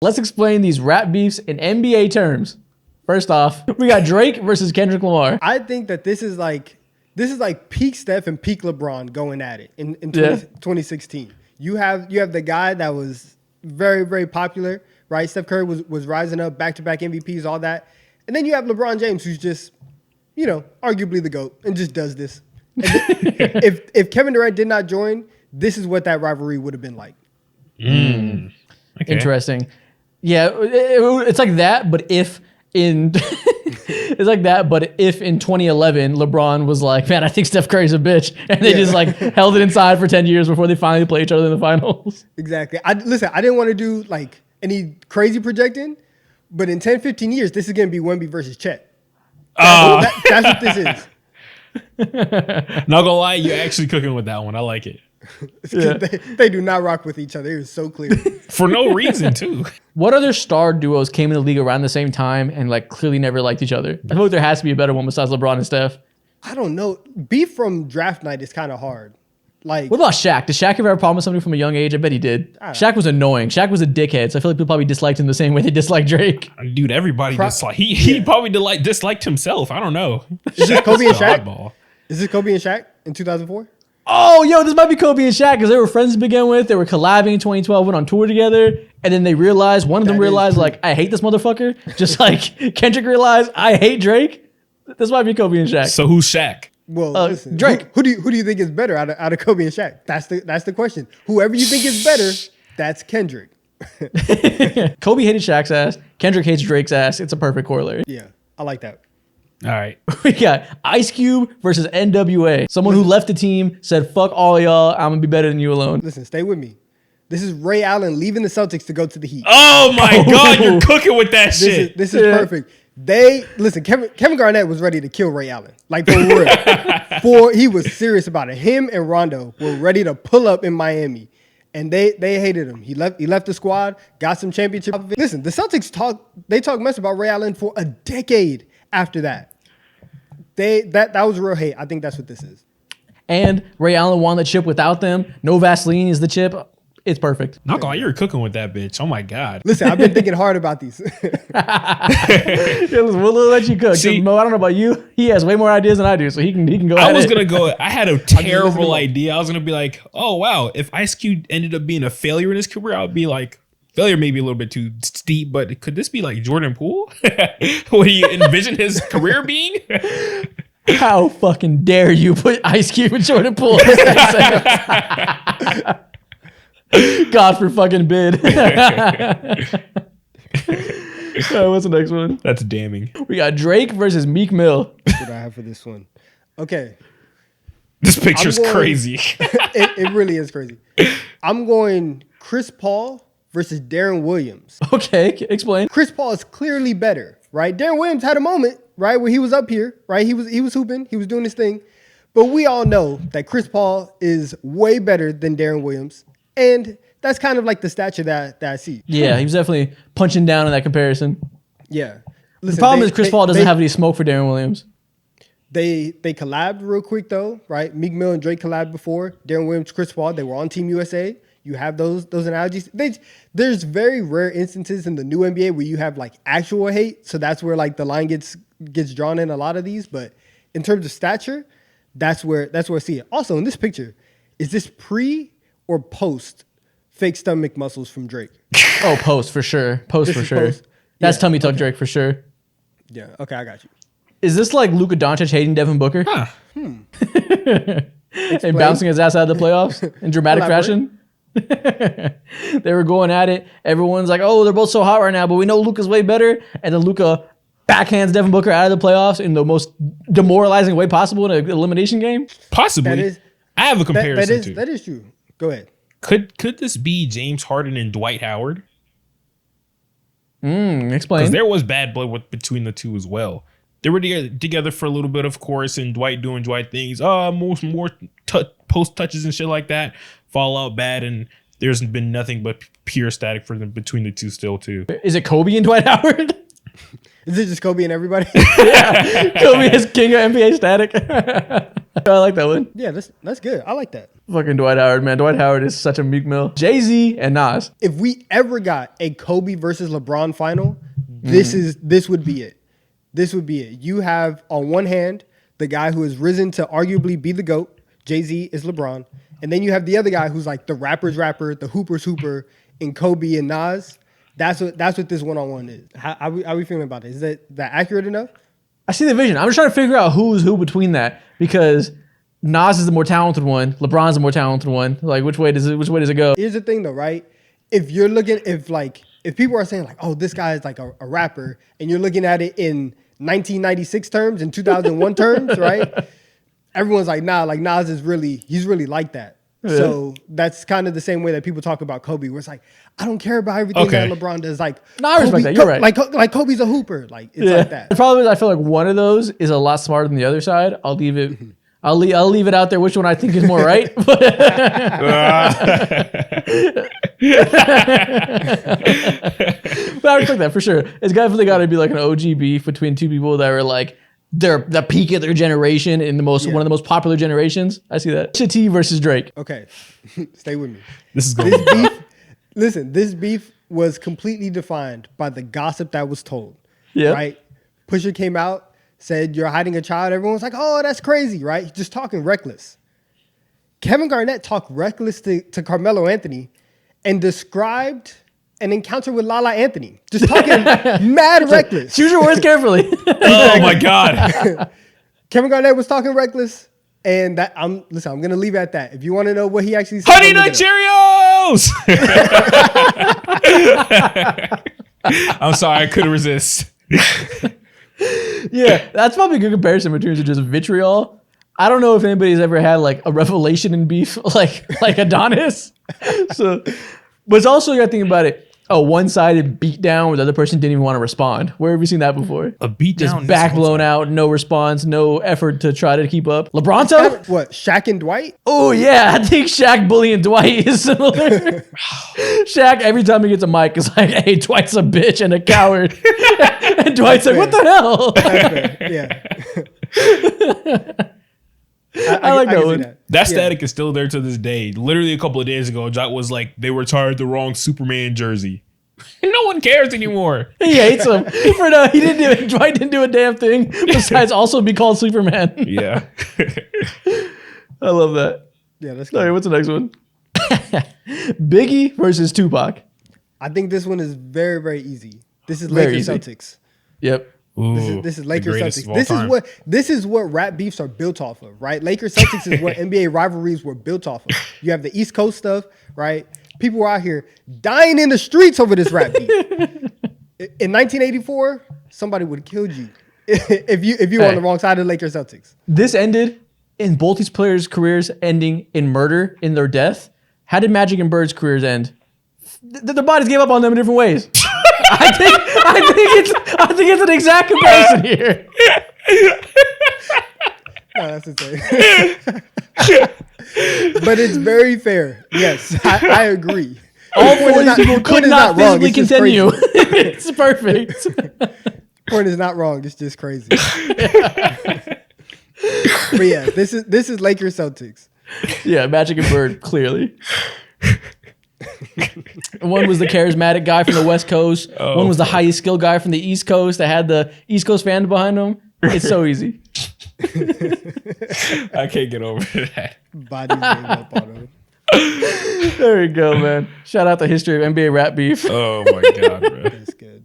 Let's explain these rap beefs in NBA terms. First off, we got Drake versus Kendrick Lamar. I think that this is like peak Steph and peak LeBron going at it in 2016. You have the guy that was very, very popular, right? Steph Curry was rising up, back-to-back MVPs, all that. And then you have LeBron James, who's just, arguably the GOAT and just does this. If Kevin Durant did not join, this is what that rivalry would have been like. Okay. Interesting. Yeah, it's like that, but if in it's like that, but if in 2011 LeBron was like, man, I think Steph Curry's a bitch, and they just like held it inside for 10 years before they finally play each other in the finals. Exactly. I didn't want to do like any crazy projecting, but in 10, 15 years, this is going to be Wemby versus Chet. That's what this is. Not gonna lie, you're actually cooking with that one. I like it. Yeah. They do not rock with each other. It was so clear. For no reason, too. What other star duos came in the league around the same time and like clearly never liked each other? I feel like there has to be a better one besides LeBron and Steph. I don't know. Beef from draft night is kind of hard. Like, what about Shaq? Did Shaq ever have a problem with somebody from a young age? I bet he did. Shaq was annoying. Shaq was a dickhead. So I feel like people probably disliked him the same way they disliked Drake. Dude, everybody disliked. He probably disliked himself. I don't know. Is this Kobe and Shaq? Is this Kobe and Shaq in 2004? Oh, yo, this might be Kobe and Shaq because they were friends to begin with. They were collabing in 2012, went on tour together, and then they realized, one of them realized, like, I hate this motherfucker. Just like Kendrick realized, I hate Drake. This might be Kobe and Shaq. So who's Shaq? Well, listen, Drake. Who do you think is better out of Kobe and Shaq? That's the question. Whoever you think is better, that's Kendrick. Kobe hated Shaq's ass. Kendrick hates Drake's ass. It's a perfect corollary. Yeah, I like that. All right. We got Ice Cube versus NWA. Someone who left the team, said, fuck all y'all, I'm going to be better than you alone. Listen, stay with me. This is Ray Allen leaving the Celtics to go to the Heat. Oh, my God. You're cooking with that shit. This is perfect. Kevin Garnett was ready to kill Ray Allen. Like, for real. He was serious about it. Him and Rondo were ready to pull up in Miami. And they hated him. He left the squad, got some championship. Listen, the Celtics talk mess about Ray Allen for a decade after that. That was real hate. I think that's what this is. And Ray Allen won the chip without them. No Vaseline is the chip. It's perfect. Not gonna lie, you're cooking with that bitch. Oh my God. Listen, I've been thinking hard about these. We'll let you cook. See, Mo, I don't know about you. He has way more ideas than I do, so he can go. I had a terrible idea. I was gonna be like, oh wow, if Ice Cube ended up being a failure in his career, I would be like, failure may be a little bit too steep, but could this be like Jordan Poole? What do you envision his career being? How fucking dare you put Ice Cube and Jordan Poole? God for fucking bid. What's the next one? That's damning. We got Drake versus Meek Mill. What do I have for this one? Okay. This picture's crazy. It really is crazy. I'm going Chris Paul versus Darren Williams. Okay, explain. Chris Paul is clearly better, right? Darren Williams had a moment, right, where he was up here, right? He was hooping, he was doing his thing. But we all know that Chris Paul is way better than Darren Williams. And that's kind of like the stature that I see. Yeah, he was definitely punching down in that comparison. Yeah. Listen, the problem is Chris Paul doesn't have any smoke for Darren Williams. They collabed real quick though, right? Meek Mill and Drake collabed before. Darren Williams, Chris Paul, they were on Team USA. You have those analogies. There's very rare instances in the new NBA where you have like actual hate. So that's where like the line gets drawn in a lot of these. But in terms of stature, that's where I see it. Also in this picture, is this pre or post fake stomach muscles from Drake? Oh, post for sure. Post for sure. Post? That's tummy tuck Drake for sure. Yeah. Okay, I got you. Is this like Luka Doncic hating Devin Booker? Huh. And bouncing his ass out of the playoffs in dramatic fashion? They were going at it. Everyone's like, oh, they're both so hot right now, but we know Luka's way better. And then Luka backhands Devin Booker out of the playoffs in the most demoralizing way possible in an elimination game. Possibly. I have a comparison too. That is true. Go ahead. Could this be James Harden and Dwight Howard? Explain. Because there was bad blood between the two as well. They were together for a little bit, of course, and Dwight doing Dwight things. More post touches and shit like that. Fall out bad, and there's been nothing but pure static for them between the two still, too. Is it Kobe and Dwight Howard? Is it just Kobe and everybody? Yeah. Kobe is king of NBA static. I like that one. Yeah, that's good. I like that. Fucking Dwight Howard, man. Dwight Howard is such a Meek Mill. JayZ and Nas. If we ever got a Kobe versus LeBron final, this would be it. This would be it. You have on one hand the guy who has risen to arguably be the GOAT. JayZ is LeBron, and then you have the other guy who's like the rapper's rapper, the hooper's hooper, in Kobe and Nas. That's what this one-on-one is. How we feeling about it? Is that accurate enough? I see the vision. I'm just trying to figure out who's who between that, because Nas is the more talented one, LeBron's the more talented one. Like, which way does it go? Here's the thing though, right? If people are saying like, oh, this guy is like a rapper, and you're looking at it in 1996 terms and 2001 terms, right? Everyone's like, nah, like Nas he's really like that. Yeah. So that's kind of the same way that people talk about Kobe, where it's like, I don't care about everything that LeBron does. Like, no, I respect that. You're right. Like Kobe's a hooper. Like, it's like that. The problem is, I feel like one of those is a lot smarter than the other side. I'll leave it out there which one I think is more right. But I respect that for sure. It's definitely got to be like an OG beef between two people that are like, they're the peak of their generation in one of the most popular generations. I see that. T versus Drake. Okay, stay with me. This is going. This beef was completely defined by the gossip that was told. Yeah. Right. Pusha came out, said you're hiding a child. Everyone's like, oh, that's crazy, right? He's just talking reckless. Kevin Garnett talked reckless to Carmelo Anthony and described an encounter with Lala Anthony. Just talking mad reckless. Choose your words carefully. Oh my God. Kevin Garnett was talking reckless, and I'm gonna leave it at that. If you want to know what he actually said, Honey Nut Cheerios. I'm sorry, I couldn't resist. Yeah, that's probably a good comparison between just vitriol. I don't know if anybody's ever had like a revelation in beef like Adonis. So, but it's also, you got to think about it. A one-sided beatdown where the other person didn't even want to respond. Where have you seen that before? A beatdown, just back blown out, no response, no effort to try to keep up. LeBron, what? Shaq and Dwight? Oh yeah, I think Shaq bullying Dwight is similar. Shaq every time he gets a mic is like, "Hey, Dwight's a bitch and a coward," and Dwight's like, "What the hell?" Yeah. I like that one. That static is still there to this day. Literally a couple of days ago, Jock was like, they retired the wrong Superman jersey. No one cares anymore. He hates him. Dwight didn't do a damn thing besides also be called Superman. Yeah. I love that. Yeah, that's good. All right, what's the next one? Biggie versus Tupac. I think this one is very, very easy. This is Lakers Celtics. Yep. Ooh, this is Lakers Celtics. This is what rap beefs are built off of, right? Lakers Celtics is what NBA rivalries were built off of. You have the East Coast stuff, right? People were out here dying in the streets over this rap beef. In 1984, somebody would have killed you if you were on the wrong side of the Lakers Celtics. This ended in both these players' careers ending in murder in their death. How did Magic and Bird's careers end? Their bodies gave up on them in different ways. I think it's an exact comparison here. No, that's insane. But it's very fair. Yes, I agree. All four of these people could not physically continue. It's perfect. Point is not wrong. It's just crazy. But yeah, this is Lakers Celtics. Yeah, Magic and Bird, clearly. One was the charismatic guy from the West Coast. One was the highest skilled guy from the East Coast that had the East Coast fans behind him. It's so easy. I can't get over that. Bodies gave up on him. There you go, man. Shout out the history of NBA rap beef. Oh my God, bro. That's good.